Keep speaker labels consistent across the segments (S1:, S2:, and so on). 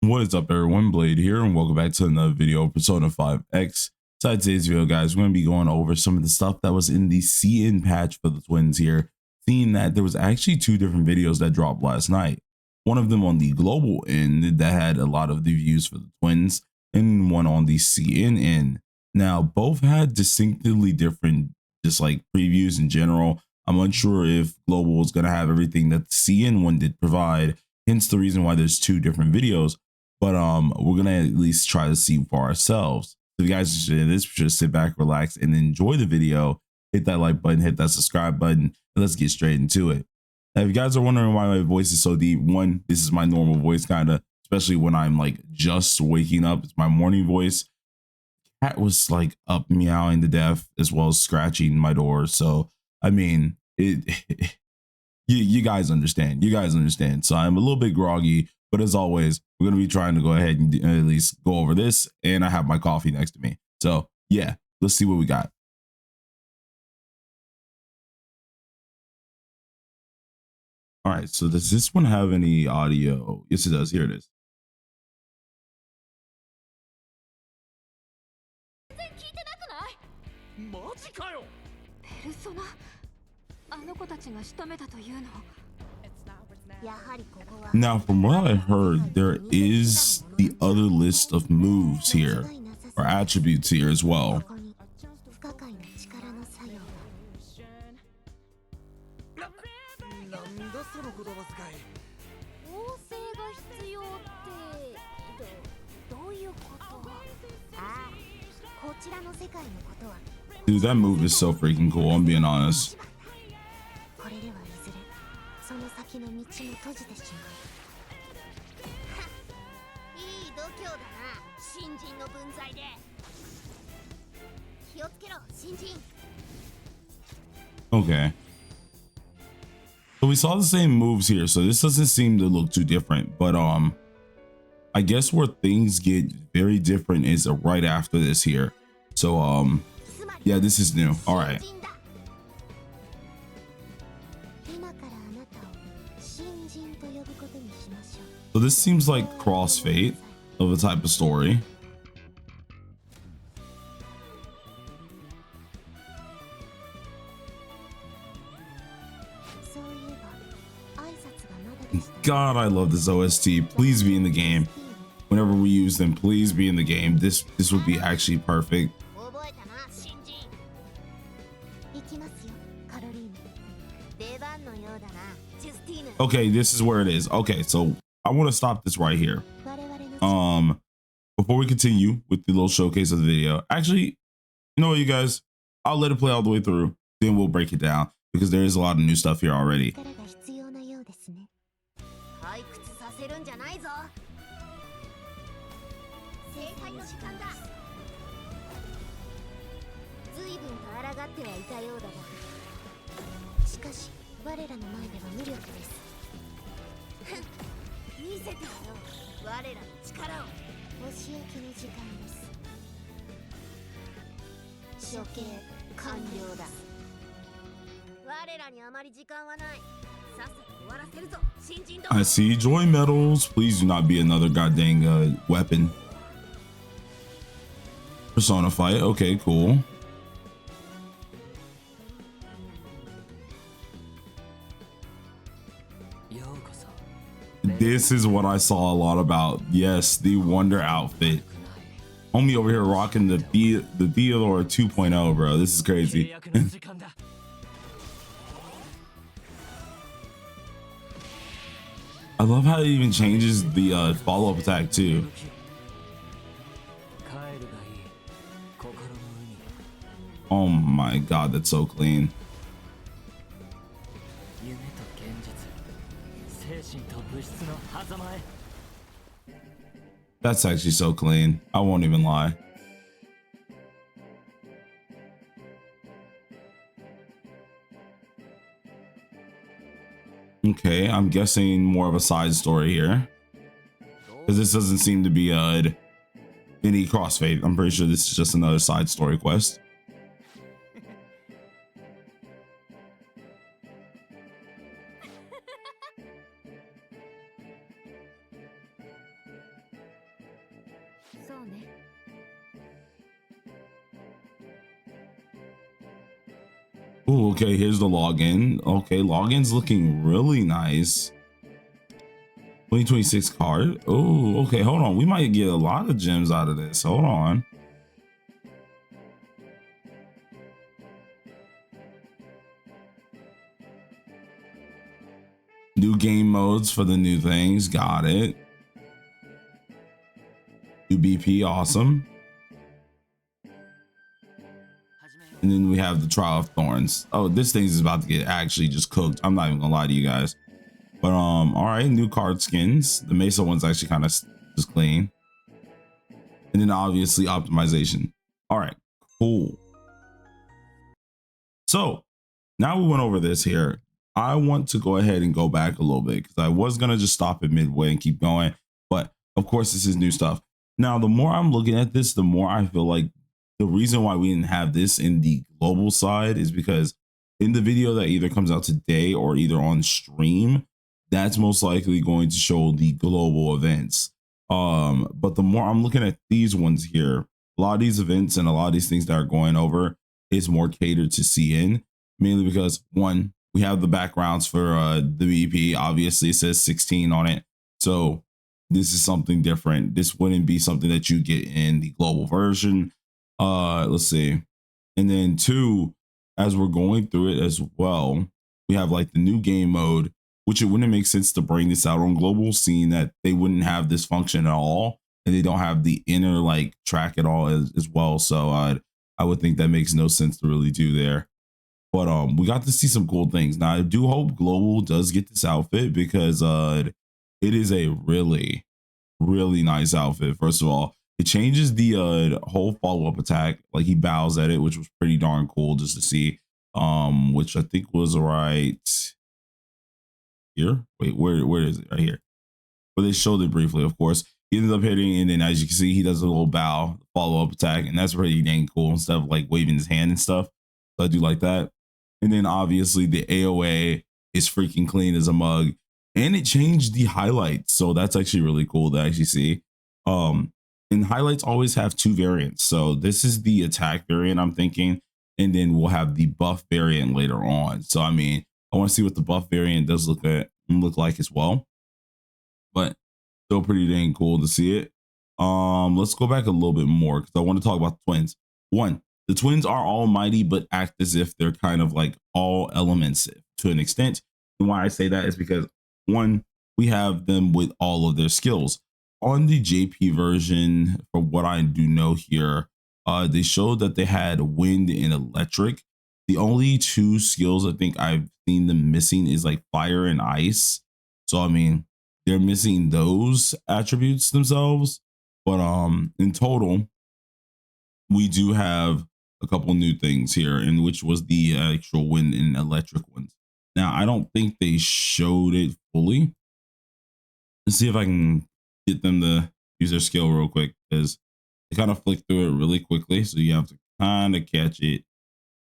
S1: What is up, everyone? Blade here, and welcome back to another video of Persona 5X. So today's video, guys, we're going to be going over some of the stuff that was in the CN patch for the twins here, seeing that there was actually two different videos that dropped last night. One of them on the global end that had a lot of the views for the twins, and one on the CN end. Now, both had distinctly different, just like previews in general. I'm unsure if global is going to have everything that the CN one did provide, hence the reason why there's two different videos. But we're gonna at least try to see for ourselves. So if you guys are interested in this, just sit back, relax, and enjoy the video. Hit that like button, hit that subscribe button, and let's get straight into it. Now, if you guys are wondering why my voice is so deep, one, this is my normal voice, kind of, especially when I'm like just waking up. It's my morning voice. Cat was like up meowing to death as well as scratching my door. So I mean, you guys understand. You guys understand. So I'm a little bit groggy. But as always, we're going to be trying to go ahead and at least go over this. And I have my coffee next to me. So yeah, let's see what we got. All right. So does this one have any audio? Yes, it does. Here it is.
S2: あの子たちが仕留めたというの。
S1: Now, from what I heard, there is the other list of moves here, or attributes here as well. Dude, that move is so freaking cool, I'm being honest. Okay. So we saw the same moves here, so this doesn't seem to look too different, but I guess where things get very different is right after this here. So yeah, this is new. All right. So this seems like crossfade of a type of story. God, I love this OST. Please be in the game. Whenever we use them, please be in the game. This would be actually perfect. Okay, this is where it is. Okay, so I want to stop this right here. Before we continue with the little showcase of the video, actually, you know what, you guys, I'll let it play all the way through, then we'll break it down because there is a lot of new stuff here already. I see joy medals. Please do not be another goddamn weapon. Persona fight. Okay, cool. This is what I saw a lot about. Yes, the Wonder outfit. Homie over here rocking the Theodore 2.0, bro. This is crazy. I love how it even changes the follow-up attack too. Oh my god, that's so clean. That's actually so clean. I won't even lie. Okay, I'm guessing more of a side story here, because this doesn't seem to be any crossfade. I'm pretty sure this is just another side story quest.
S2: そうね。
S1: Oh, okay, here's the login. Okay, login's looking really nice. 2026 card. Oh, okay, hold on. We might get a lot of gems out of this. Hold on. New game modes for the new things. Got it. New BP, awesome. And then we have the Trial of Thorns. Oh, this thing's about to get actually just cooked. I'm not even gonna lie to you guys. But all right, new card skins. The Mesa one's actually kind of just clean. And then obviously optimization. All right, cool. So now we went over this here. I want to go ahead and go back a little bit because I was gonna just stop at midway and keep going. But of course, this is new stuff. Now, the more I'm looking at this, the more I feel like the reason why we didn't have this in the global side is because in the video that either comes out today or either on stream, that's most likely going to show the global events. But the more I'm looking at these ones here, a lot of these events and a lot of these things that are going over is more catered to CN, mainly because one, we have the backgrounds for the BP. Obviously, it says 16 on it. So this is something different. This wouldn't be something that you get in the global version. Let's see. And then two, as we're going through it as well, we have like the new game mode, which it wouldn't make sense to bring this out on global, seeing that they wouldn't have this function at all. And they don't have the inner like track at all as well. So I would think that makes no sense to really do there. But we got to see some cool things. Now I do hope global does get this outfit because it is a really, really nice outfit. First of all, it changes the whole follow-up attack. Like he bows at it, which was pretty darn cool just to see. Which I think was right here. Wait, where is it? Right here. But they showed it briefly, of course. He ended up hitting, and then as you can see, he does a little bow, follow-up attack, and that's pretty dang cool instead of like waving his hand and stuff. So I do like that. And then obviously the AOA is freaking clean as a mug. And it changed the highlights. So that's actually really cool to actually see. And highlights always have two variants. So this is the attack variant, I'm thinking. And then we'll have the buff variant later on. So I mean, I want to see what the buff variant does look like as well. But still pretty dang cool to see it. Let's go back a little bit more because I want to talk about the twins. One, the twins are almighty, but act as if they're kind of like all elements to an extent. And why I say that is because one, we have them with all of their skills. On the JP version, from what I do know here, they showed that they had wind and electric. The only two skills I think I've seen them missing is like fire and ice. So I mean, they're missing those attributes themselves. But in total, we do have a couple new things here, in which was the actual wind and electric ones. Now, I don't think they showed it fully. Let's see if I can get them to use their skill real quick, because they kind of flick through it really quickly. So you have to kind of catch it.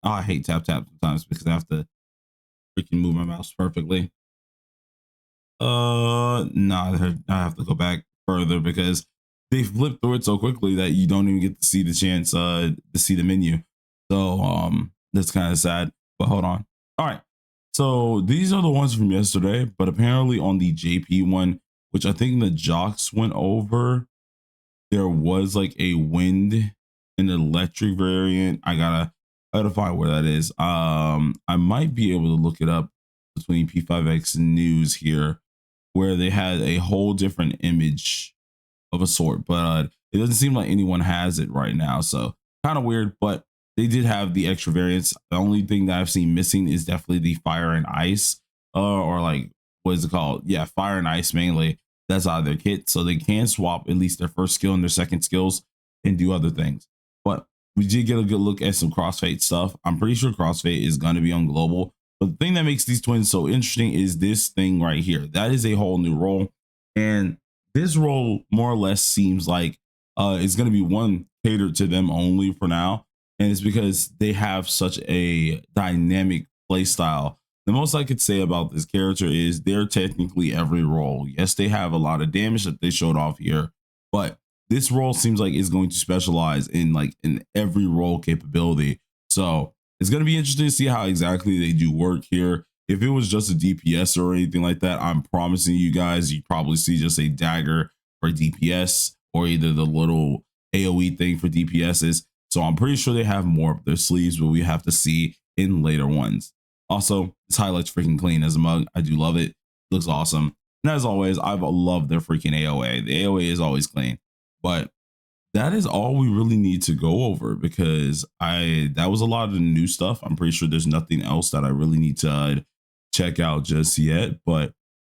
S1: Oh, I hate tap sometimes because I have to freaking move my mouse perfectly. No, I have to go back further because they flip through it so quickly that you don't even get to see the chance to see the menu. So that's kind of sad. But hold on. All right. So these are the ones from yesterday, but apparently on the JP one, which I think the jocks went over, there was like a wind and electric variant. I gotta find where that is. I might be able to look it up between P5X news here, where they had a whole different image of a sort, but it doesn't seem like anyone has it right now. So kind of weird, but they did have the extra variants. The only thing that I've seen missing is definitely the fire and ice, or like, what is it called? Yeah, fire and ice mainly. That's out of their kit. So they can swap at least their first skill and their second skills and do other things. But we did get a good look at some crossfade stuff. I'm pretty sure crossfade is going to be on global. But the thing that makes these twins so interesting is this thing right here. That is a whole new role. And this role more or less seems like it's going to be one catered to them only for now. And it's because they have such a dynamic play style. The most I could say about this character is they're technically every role. Yes, they have a lot of damage that they showed off here, but this role seems like it's going to specialize in like in every role capability. So it's going to be interesting to see how exactly they do work here. If it was just a DPS or anything like that, I'm promising you guys, you probably see just a dagger for DPS or either the little AoE thing for DPSs. So I'm pretty sure they have more up their sleeves, but we have to see in later ones. Also, this highlight's freaking clean as a mug. I do love it. Looks awesome. And as always, I've loved their freaking AoA. The AoA is always clean. But that is all we really need to go over, because that was a lot of the new stuff. I'm pretty sure there's nothing else that I really need to check out just yet. But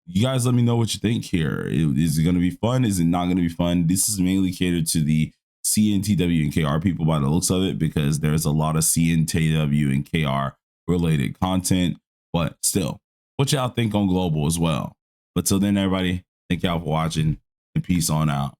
S1: you guys let me know what you think here. Is it going to be fun? Is it not going to be fun? This is mainly catered to the CNTW and KR people by the looks of it, because there's a lot of CNTW and KR related content. But still, what y'all think on global as well. But till then, everybody, thank y'all for watching, and peace on out.